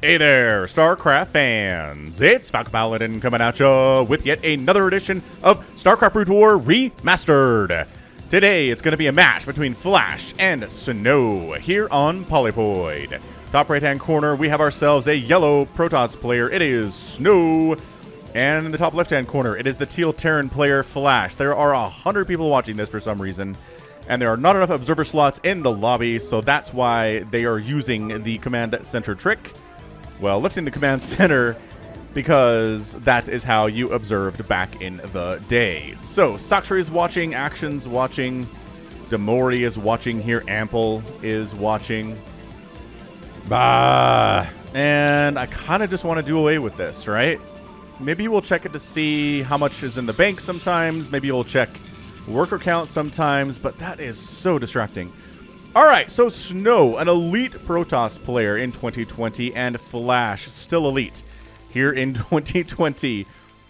Hey there, StarCraft fans! It's Falcon Paladin coming at you with yet another edition of StarCraft Brood War Remastered. Today, it's going to be a match between Flash and Snow here on Polypoid. Top right-hand corner, we have ourselves a yellow Protoss player. It is Snow. And in the top left-hand corner, it is the teal Terran player, Flash. There are 100 people watching this for some reason, and there are not enough observer slots in the lobby, so that's why they are using the command center trick. Well, lifting the command center, because that is how you observed back in the day. So, Saxry is watching, Action's watching, Demori is watching here, Ample is watching. Bah! And I kind of just want to do away with this, right? Maybe we'll check it to see how much is in the bank sometimes. Maybe we'll check worker count sometimes, but that is so distracting. Alright, so Snow, an elite Protoss player in 2020, and Flash, still elite here in 2020.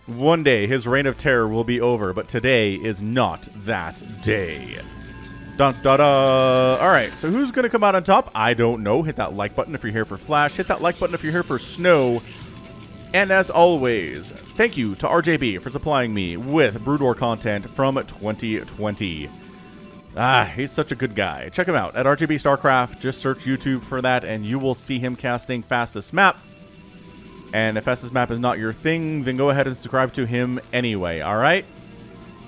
One day, his reign of terror will be over, but today is not that day. Dun-da-da! Alright, so who's going to come out on top? I don't know. Hit that like button if you're here for Flash. Hit that like button if you're here for Snow. And as always, thank you to RJB for supplying me with Brood War content from 2020. He's such a good guy. Check him out at RJB StarCraft. Just search YouTube for that, and you will see him casting Fastest Map. And if Fastest Map is not your thing, then go ahead and subscribe to him anyway, alright?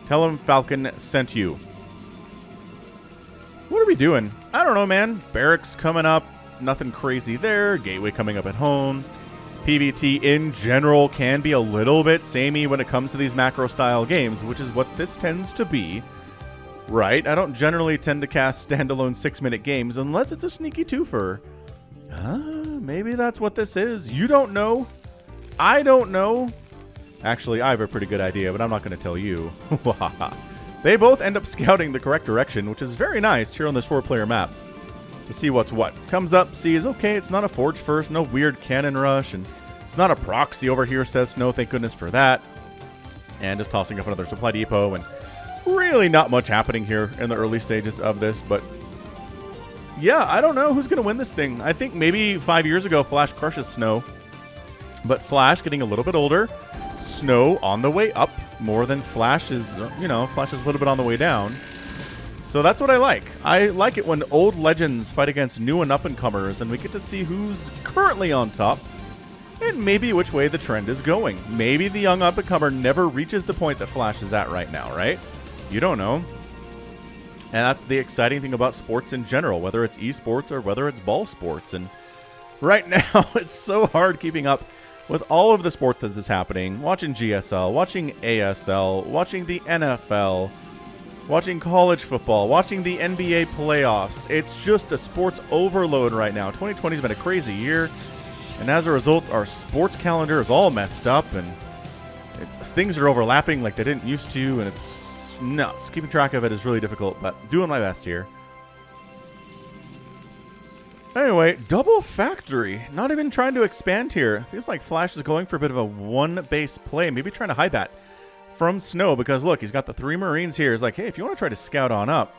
Tell him Falcon sent you. What are we doing? I don't know, man. Barracks coming up. Nothing crazy there. Gateway coming up at home. PvT in general can be a little bit samey when it comes to these macro-style games, which is what this tends to be. Right, I don't generally tend to cast standalone 6-minute games unless it's a sneaky twofer. Maybe that's what this is. You don't know. I don't know. Actually, I have a pretty good idea, but I'm not going to tell you. They both end up scouting the correct direction, which is very nice here on this 4-player map. To see what's what. Comes up, sees, okay, it's not a Forge First, no weird cannon rush, and it's not a proxy over here, says Snow, thank goodness for that. And just tossing up another supply depot, and really not much happening here in the early stages of this, but yeah, I don't know who's going to win this thing. I think maybe 5 years ago, Flash crushes Snow, but Flash getting a little bit older, Snow on the way up more than Flash is, Flash is a little bit on the way down. So that's what I like. I like it when old legends fight against new and up-and-comers, and we get to see who's currently on top, and maybe which way the trend is going. Maybe the young up-and-comer never reaches the point that Flash is at right now, right? You don't know. And that's the exciting thing about sports in general, whether it's esports or whether it's ball sports. And right now, it's so hard keeping up with all of the sport that is happening. Watching GSL, watching ASL, watching the NFL, watching college football, watching the NBA playoffs. It's just a sports overload right now. 2020 has been a crazy year. And as a result, our sports calendar is all messed up. And things are overlapping like they didn't used to. And it's nuts. Keeping track of it is really difficult, but doing my best here. Anyway, double factory. Not even trying to expand here. Feels like Flash is going for a bit of a one-base play. Maybe trying to hide that from Snow, because look, he's got the 3 Marines here. He's like, hey, if you want to try to scout on up,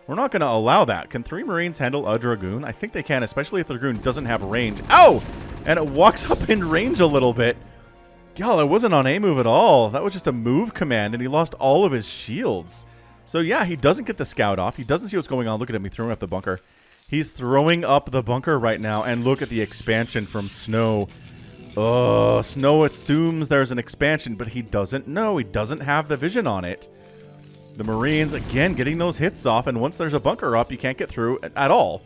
we're not going to allow that. Can 3 Marines handle a Dragoon? I think they can, especially if the Dragoon doesn't have range. Ow! And it walks up in range a little bit. Y'all, that wasn't on a move at all. That was just a move command, and he lost all of his shields. So yeah, he doesn't get the scout off. He doesn't see what's going on. Look at him. He's throwing up the bunker. He's throwing up the bunker right now, and look at the expansion from Snow. Oh, Snow assumes there's an expansion, but he doesn't know. He doesn't have the vision on it. The Marines, again, getting those hits off, and once there's a bunker up, you can't get through at all.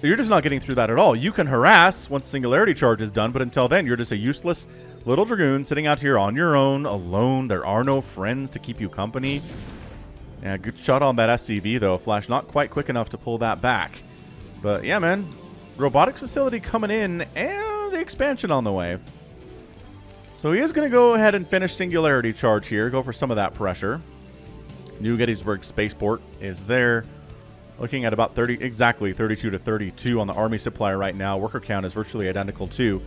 You're just not getting through that at all. You can harass once Singularity Charge is done, but until then, you're just a useless little Dragoon sitting out here on your own, alone. There are no friends to keep you company. Yeah, good shot on that SCV, though. Flash not quite quick enough to pull that back. But yeah, man. Robotics facility coming in, and the expansion on the way. So he is going to go ahead and finish Singularity Charge here. Go for some of that pressure. New Gettysburg Spaceport is there. Looking at about 32 to 32 on the Army supply right now. Worker count is virtually identical too.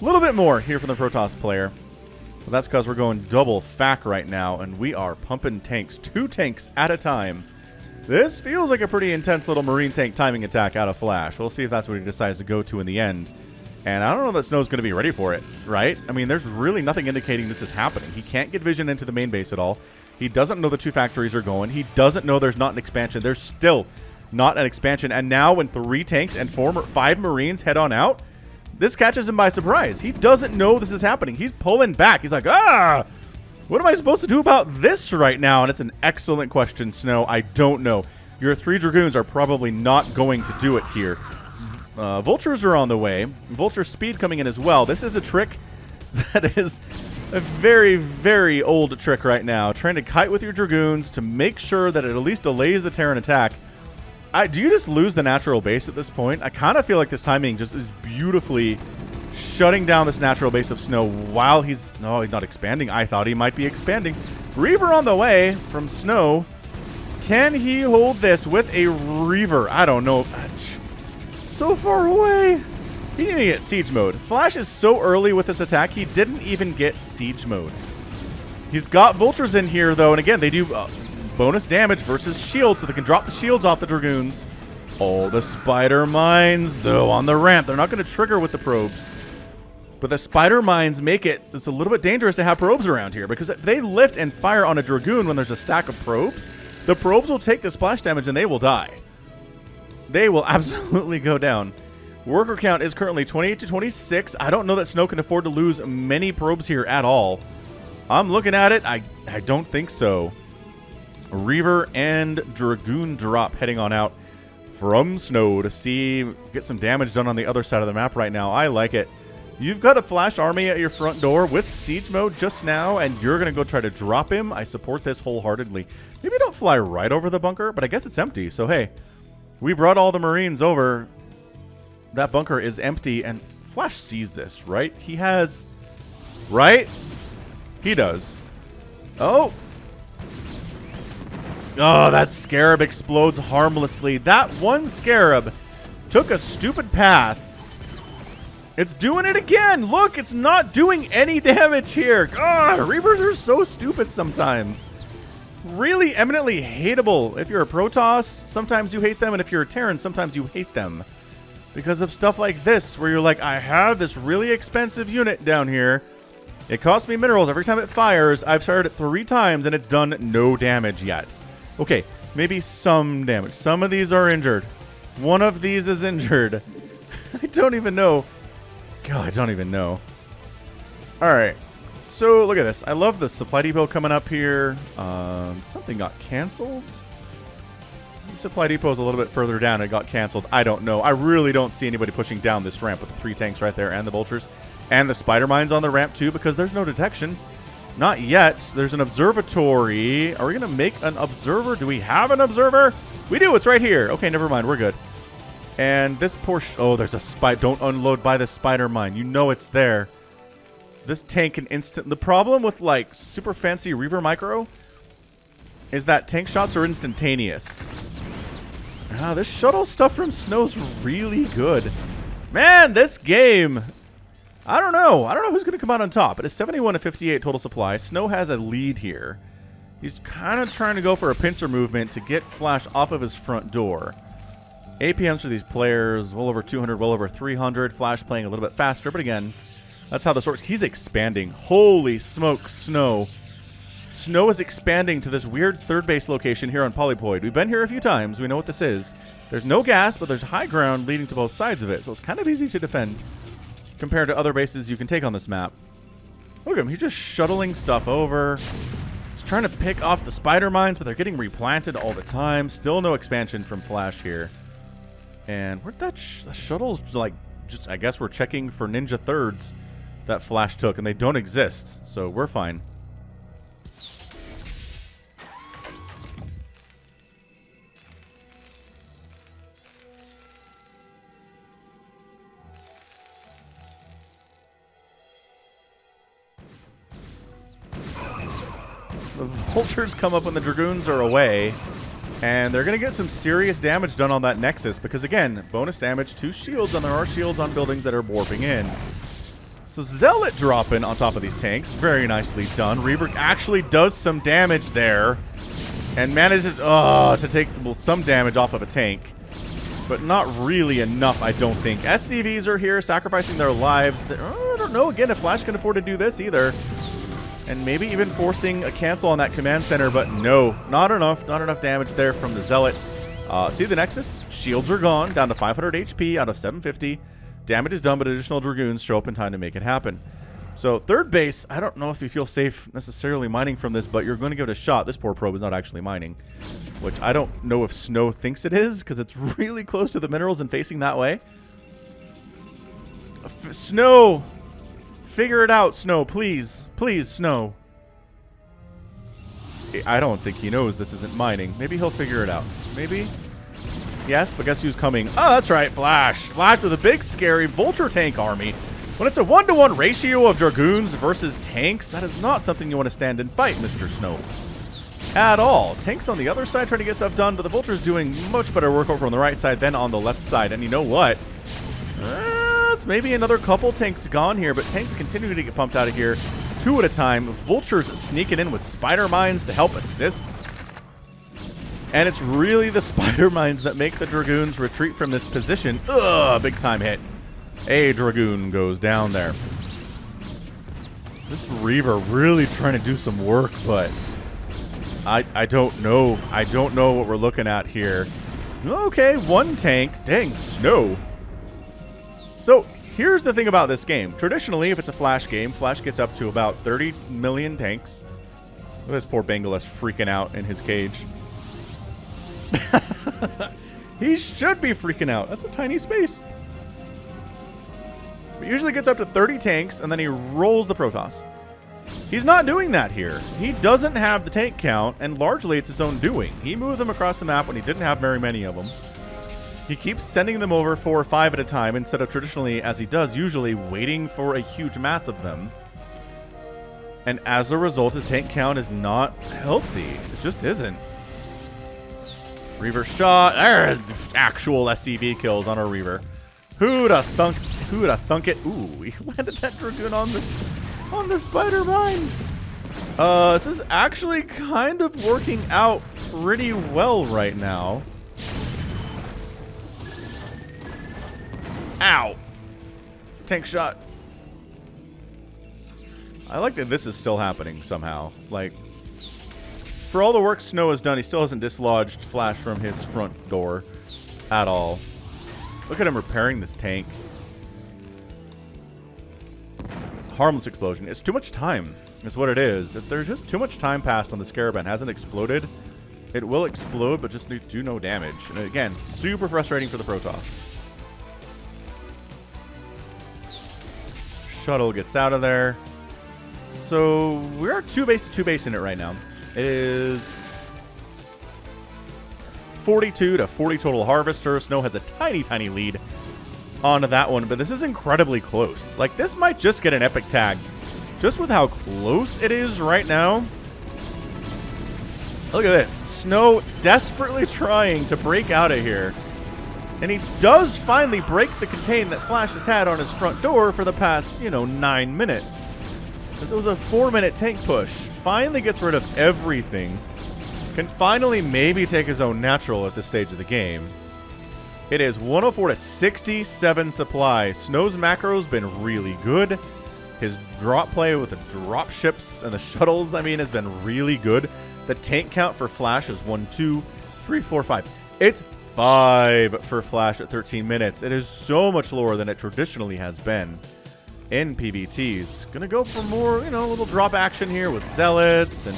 A little bit more here from the Protoss player. But that's because we're going double FAC right now, and we are pumping tanks. 2 tanks at a time. This feels like a pretty intense little Marine tank timing attack out of Flash. We'll see if that's what he decides to go to in the end. And I don't know that Snow's going to be ready for it, right? I mean, there's really nothing indicating this is happening. He can't get vision into the main base at all. He doesn't know the 2 factories are going. He doesn't know there's not an expansion. There's still not an expansion. And now when 3 tanks and 5 Marines head on out, this catches him by surprise. He doesn't know this is happening. He's pulling back. He's like, what am I supposed to do about this right now? And it's an excellent question, Snow. I don't know. Your 3 Dragoons are probably not going to do it here. Vultures are on the way. Vulture speed coming in as well. This is a trick that is a very, very old trick right now. Trying to kite with your Dragoons to make sure that it at least delays the Terran attack. Do you just lose the natural base at this point? I kind of feel like this timing just is beautifully shutting down this natural base of Snow while he's... No, he's not expanding. I thought he might be expanding. Reaver on the way from Snow. Can he hold this with a Reaver? I don't know. So far away. He didn't even get siege mode. Flash is so early with this attack, he didn't even get siege mode. He's got vultures in here, though, and again, they do bonus damage versus shields, so they can drop the shields off the Dragoons. All the spider mines, though, on the ramp. They're not going to trigger with the probes. But the spider mines make it's a little bit dangerous to have probes around here, because if they lift and fire on a Dragoon when there's a stack of probes, the probes will take the splash damage and they will die. They will absolutely go down. Worker count is currently 28 to 26. I don't know that Snow can afford to lose many probes here at all. I'm looking at it. I don't think so. Reaver and Dragoon drop heading on out from Snow to get some damage done on the other side of the map right now. I like it. You've got a Flash army at your front door with siege mode just now, and you're going to go try to drop him. I support this wholeheartedly. Maybe don't fly right over the bunker, but I guess it's empty, so hey. We brought all the Marines over. That bunker is empty, and Flash sees this, right? He has... Right? He does. Oh! Oh, that Scarab explodes harmlessly. That one Scarab took a stupid path. It's doing it again! Look, it's not doing any damage here! God, Reavers are so stupid sometimes. Really eminently hateable. If you're a Protoss, sometimes you hate them, and if you're a Terran, sometimes you hate them. Because of stuff like this, where you're like, I have this really expensive unit down here. It costs me minerals every time it fires. I've fired it 3 times, and it's done no damage yet. Okay, maybe some damage. Some of these are injured. One of these is injured. I don't even know. God, I don't even know. Alright. So, look at this. I love the supply depot coming up here. Something got canceled. The supply depot is a little bit further down. It got canceled. I don't know. I really don't see anybody pushing down this ramp with the 3 tanks right there and the vultures. And the spider mines on the ramp, too, because there's no detection. Not yet. There's an observatory. Are we going to make an observer? Do we have an observer? We do. It's right here. Okay, never mind. We're good. And this portion... Oh, there's a spider. Don't unload by the spider mine. You know it's there. This tank can instant... The problem with, like, super fancy Reaver Micro is that tank shots are instantaneous. Wow, this shuttle stuff from Snow's really good. Man, this game... I don't know. I don't know who's going to come out on top. It is 71 to 58 total supply. Snow has a lead here. He's kind of trying to go for a pincer movement to get Flash off of his front door. APMs for these players, well over 200, well over 300. Flash playing a little bit faster, but again, that's how this works. He's expanding. Holy smoke, Snow. Snow is expanding to this weird third base location here on Polypoid. We've been here a few times. We know what this is. There's no gas, but there's high ground leading to both sides of it, so it's kind of easy to defend compared to other bases you can take on this map. Look at him. He's just shuttling stuff over. He's trying to pick off the spider mines, but they're getting replanted all the time. Still no expansion from Flash here. And where'd that shuttle's like, just I guess we're checking for ninja thirds that Flash took, and they don't exist, so we're fine. The vultures come up when the Dragoons are away, and they're going to get some serious damage done on that Nexus, because again, bonus damage to shields, and there are shields on buildings that are warping in. So Zealot dropping on top of these tanks, very nicely done. Reaver actually does some damage there, and manages to take some damage off of a tank. but not really enough, I don't think. SCVs are here, sacrificing their lives. I don't know, again, if Flash can afford to do this either. And maybe even forcing a cancel on that command center, but no, not enough. Not enough damage there from the Zealot. See the Nexus? Shields are gone, down to 500 HP out of 750. Damage is done, but additional Dragoons show up in time to make it happen. So third base, I don't know if you feel safe necessarily mining from this, but you're going to give it a shot. This poor probe is not actually mining, which I don't know if Snow thinks it is, because it's really close to the minerals and facing that way. Snow! Figure it out, Snow, please. Please, Snow. I don't think he knows this isn't mining. Maybe he'll figure it out. Maybe? Yes, but guess who's coming? Oh, that's right, Flash. Flash with a big, scary Vulture tank army. When it's a 1-to-1 ratio of Dragoons versus tanks, that is not something you want to stand and fight, Mr. Snow. At all. Tanks on the other side trying to get stuff done, but the Vulture's doing much better work over on the right side than on the left side. And you know what? It's maybe another couple tanks gone here, but tanks continue to get pumped out of here 2 at a time. Vultures sneaking in with Spider Mines to help assist. And it's really the Spider Mines that make the Dragoons retreat from this position. Ugh, big time hit. A Dragoon goes down there. This Reaver really trying to do some work, but I don't know. I don't know what we're looking at here. Okay, 1 tank. Dang, Snow. So here's the thing about this game. Traditionally, if it's a Flash game, Flash gets up to about 30 million tanks. Look at this poor Bengalus freaking out in his cage. He should be freaking out. That's a tiny space. He usually gets up to 30 tanks, and then he rolls the Protoss. He's not doing that here. He doesn't have the tank count, and largely it's his own doing. He moved them across the map when he didn't have very many of them. He keeps sending them over 4 or 5 at a time instead of traditionally, as he does usually, waiting for a huge mass of them. And as a result, his tank count is not healthy. It just isn't. Reaver shot. Actual SCV kills on our Reaver. Who'da thunk it? Ooh, he landed that Dragoon on the Spider Mine. This is actually kind of working out pretty well right now. Ow. Tank shot. I like that this is still happening somehow. Like, for all the work Snow has done, he still hasn't dislodged Flash from his front door at all. Look at him repairing this tank. Harmless explosion. It's too much time, is what it is. If there's just too much time passed on the Scarab and hasn't exploded, it will explode, but just do no damage. And again, super frustrating for the Protoss. Shuttle gets out of there. So we're 2 base to 2 base in it right now. It is 42 to 40 total Harvester. Snow has a tiny, tiny lead on that one, but this is incredibly close. Like, this might just get an epic tag. Just with how close it is right now. Look at this. Snow desperately trying to break out of here. And he does finally break the contain that Flash has had on his front door for the past, 9 minutes. Because it was a 4-minute tank push. Finally gets rid of everything. Can finally maybe take his own natural at this stage of the game. It is 104 to 67 supply. Snow's macro's been really good. His drop play with the drop ships and the shuttles, has been really good. The tank count for Flash is 1, 2, 3, 4, 5. It's 5 for Flash at 13 minutes. It is so much lower than it traditionally has been in PvTs. Gonna go for more, little drop action here with Zealots and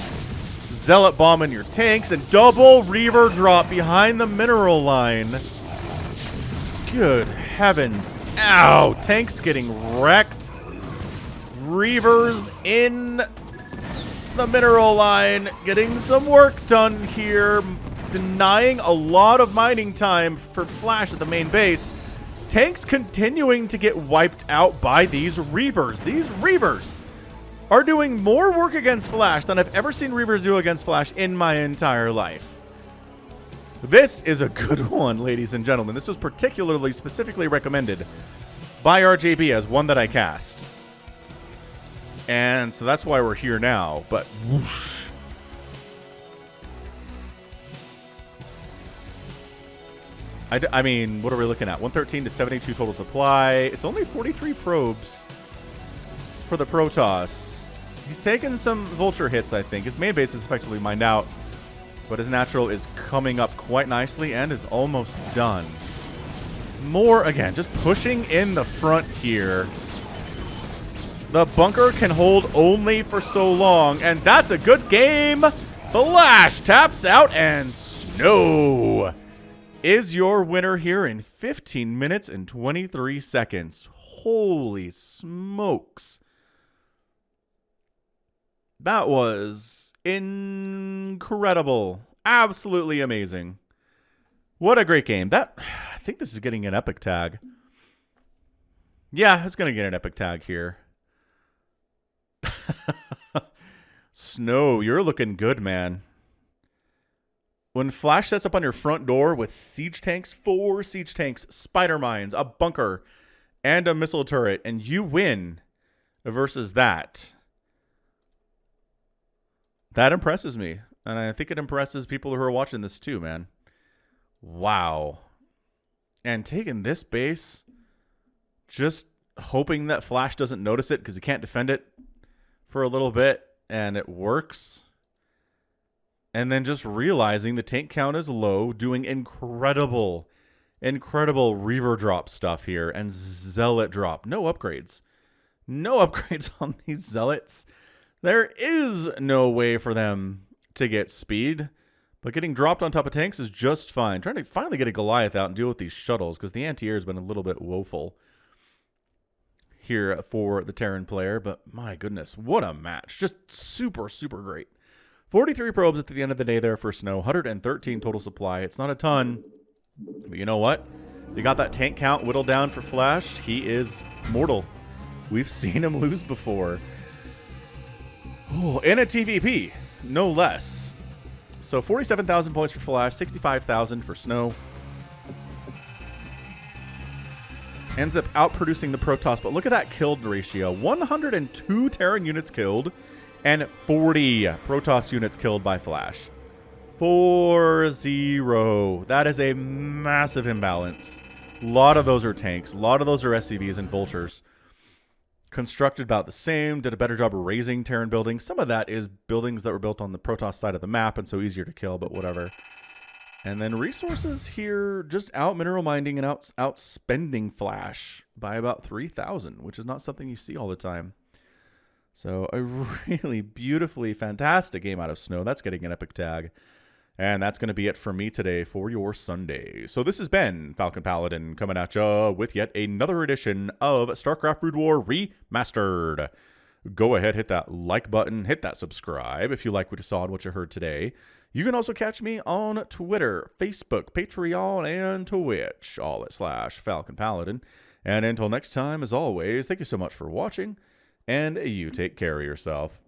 Zealot bombing your tanks and double Reaver drop behind the mineral line. Good heavens. Ow! Tanks getting wrecked. Reavers in the mineral line getting some work done here. Denying a lot of mining time for Flash at the main base. Tanks continuing to get wiped out by these Reavers. These Reavers are doing more work against Flash than I've ever seen Reavers do against Flash in my entire life. This is a good one, ladies and gentlemen. This was particularly specifically recommended by RJB as one that I cast. And so that's why we're here now. But whoosh. I mean, what are we looking at? 113 to 72 total supply. It's only 43 probes for the Protoss. He's taken some vulture hits, I think. His main base is effectively mined out, but his natural is coming up quite nicely and is almost done. More, again, just pushing in the front here. The bunker can hold only for so long, and that's a good game. Flash taps out, and Snow is your winner here in 15 minutes and 23 seconds. Holy smokes. That was incredible. Absolutely amazing. What a great game. I think this is getting an epic tag. Yeah, it's going to get an epic tag here. Snow, you're looking good, man. When Flash sets up on your front door with siege tanks, 4 siege tanks, spider mines, a bunker, and a missile turret, and you win versus that, that impresses me. And I think it impresses people who are watching this too, man. Wow. And taking this base, just hoping that Flash doesn't notice it because he can't defend it for a little bit, and it works. And then just realizing the tank count is low, doing incredible Reaver drop stuff here, and Zealot drop. No upgrades. No upgrades on these Zealots. There is no way for them to get speed, but getting dropped on top of tanks is just fine. Trying to finally get a Goliath out and deal with these shuttles, because the anti-air has been a little bit woeful here for the Terran player, but my goodness, what a match. Just super, super great. 43 probes at the end of the day there for Snow. 113 total supply. It's not a ton, but you know what? You got that tank count whittled down for Flash. He is mortal. We've seen him lose before. Oh, in a TVP, no less. So 47,000 points for Flash, 65,000 for Snow. Ends up outproducing the Protoss, but look at that killed ratio. 102 Terran units killed and 40 Protoss units killed by Flash. 4-0. That is a massive imbalance. A lot of those are tanks. A lot of those are SCVs and vultures. Constructed about the same. Did a better job of raising Terran buildings. Some of that is buildings that were built on the Protoss side of the map and so easier to kill, but whatever. And then resources here, just out mineral mining and outspending Flash by about 3,000, which is not something you see all the time. So a really beautifully fantastic game out of Snow. That's getting an epic tag. And that's going to be it for me today for your Sunday. So this has been Falcon Paladin coming at you with yet another edition of StarCraft Brood War Remastered. Go ahead, hit that like button, hit that subscribe if you like what you saw and what you heard today. You can also catch me on Twitter, Facebook, Patreon, and Twitch, all at /Falcon Paladin. And until next time, as always, thank you so much for watching, and you take care of yourself.